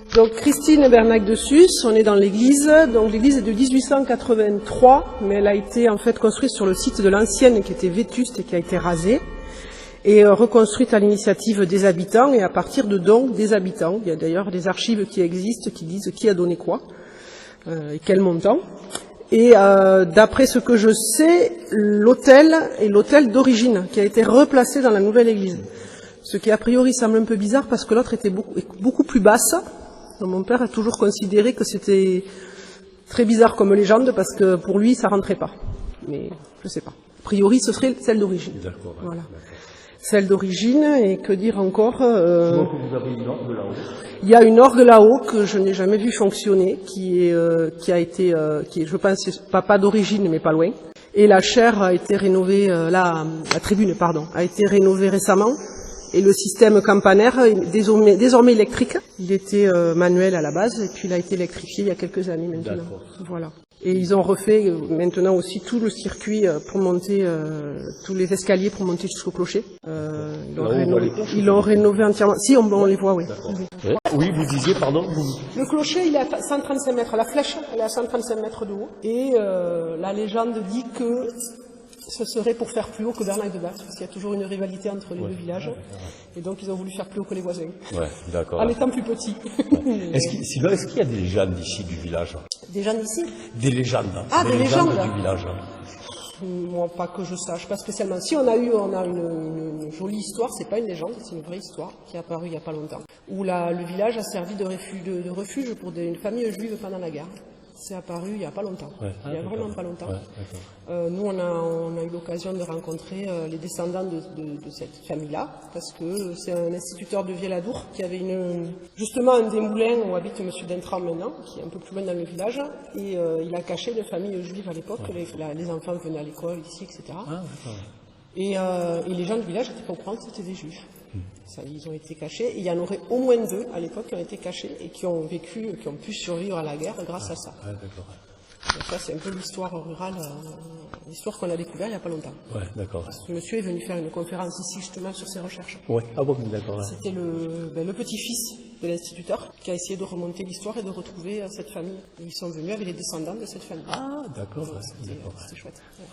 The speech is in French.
Donc Christine Bernac de Sus, on est dans l'église. Donc l'église est de 1883, mais elle a été en fait construite sur le site de l'ancienne qui était vétuste et qui a été rasée, et reconstruite à l'initiative des habitants et à partir de dons des habitants. Il y a d'ailleurs des archives qui existent qui disent qui a donné quoi et quel montant. Et d'après ce que je sais, l'autel est l'autel d'origine qui a été replacé dans la nouvelle église. Ce qui a priori semble un peu bizarre parce que l'autre était beaucoup plus basse. Donc mon père a toujours considéré que c'était très bizarre comme légende parce que pour lui ça rentrait pas. Mais je sais pas. A priori ce serait celle d'origine. D'accord. Voilà. Celle d'origine, et que dire encore Donc vous avez une orgue là-haut. Il y a une orgue là-haut que je n'ai jamais vu fonctionner, qui est, je pense, pas d'origine, mais pas loin. Et la chaire a été rénovée, la tribune, pardon, a été rénovée récemment. Et le système campanaire est désormais électrique. Il était manuel à la base, et puis il a été électrifié il y a quelques années maintenant. Voilà. Et ils ont refait maintenant aussi tout le circuit pour monter, tous les escaliers pour monter jusqu'au clocher. Ils l'ont rénové entièrement. Si, on les voit, oui. Oui, vous disiez, pardon. Le clocher, il est à 135 mètres. La flèche, elle est à 135 mètres de haut. Et la légende dit que ce serait pour faire plus haut que Bernac de Battre, parce qu'il y a toujours une rivalité entre les deux villages. Et donc, ils ont voulu faire plus haut que les voisins. Ouais, d'accord. En étant plus petits. Est-ce qu'il y a des légendes ici du village? Des gens d'ici? Des légendes. Ah, des légendes du village. Moi, pas que je sache, pas spécialement. Si on a une jolie histoire, c'est pas une légende, c'est une vraie histoire qui est apparue il n'y a pas longtemps, où le village a servi de refuge pour une famille juive pendant la guerre. C'est apparu il n'y a pas longtemps, il y a vraiment pas longtemps. Nous, on a eu l'occasion de rencontrer les descendants de cette famille-là, parce que c'est un instituteur de Vielle-Adour qui avait justement un des moulins où habite M. Dintran maintenant, qui est un peu plus loin dans le village, et il a caché une famille juive à l'époque, les enfants venaient à l'école ici, etc. Et les gens du village n'étaient pas au courant que c'était des juifs. Ça, ils ont été cachés. Et il y en aurait au moins 2 à l'époque qui ont été cachés et qui ont pu survivre à la guerre grâce à ça. Donc ça, c'est un peu l'histoire rurale, l'histoire qu'on a découverte il n'y a pas longtemps. Ouais, d'accord. Ce monsieur est venu faire une conférence ici justement sur ses recherches. Ouais, ah bon, d'accord. C'était le petit-fils de l'instituteur qui a essayé de remonter l'histoire et de retrouver cette famille. Et ils sont venus avec les descendants de cette famille. Ah, d'accord. C'était chouette. Ouais.